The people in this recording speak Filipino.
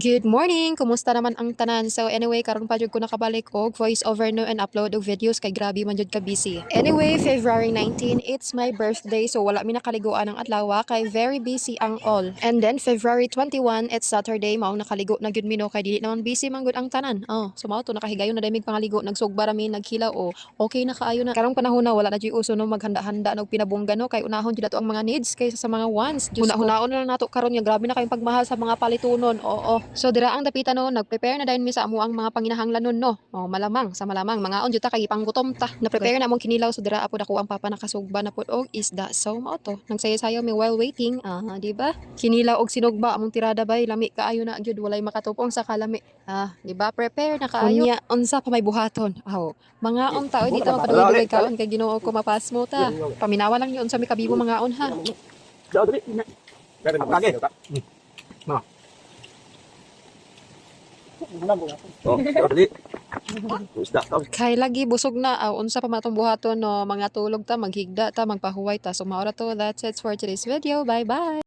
Good morning! Kumusta naman ang tanan? So anyway, karon pa jud ko nakabalik og voice over no and upload og videos kay grabe man jud ka busy. Anyway, February 19, it's my birthday so wala mi nakaliguan ang adlaw kay very busy ang all. And then February 21, it's Saturday, maong nakaligo na gyud mi no kay dili naman busy man gud ang tanan. Oh, so mao to nakahigayon na damig pangaligo, nagsugba ra mi, naghilaw o okay na kaayo na. Karong panahon na wala na jud uso no maghanda-handa og pinabunggan no kay unahon jud ato ang mga needs kaysa sa mga wants. Huna-hunaon na lang nato karon nga grabe na kayong pagmahal sa mga palitunon. Oo. So dira ang dapitan no, nag-prepare na dayon mi sa amo ang mga panginahanglanon no. Oh, malamang sa malamang mga on jud ta kay panggutom ta. Na-prepare na among kinilaw so dira apod ako ang papa nakasugba na pud og isda. So mao to, nagsayaw-sayaw mi while waiting. Di ba? Kinilaw og sinugba among tirada bay lami kaayo na jud walay makatupong sa kalami. Di ba? Prepare na kaayo. Unya unsa pa may buhaton? Mga on tao dito magpadugay kaon kay Ginoo ko mapasmo ta. Paminawa lang yun sa mi kabibo mga on ha. Kay lagi busog na unsa pa matong buhaton no, mga tulog ta, maghigda ta, magpahuway ta. So maura to, that's it for today's video. Bye bye.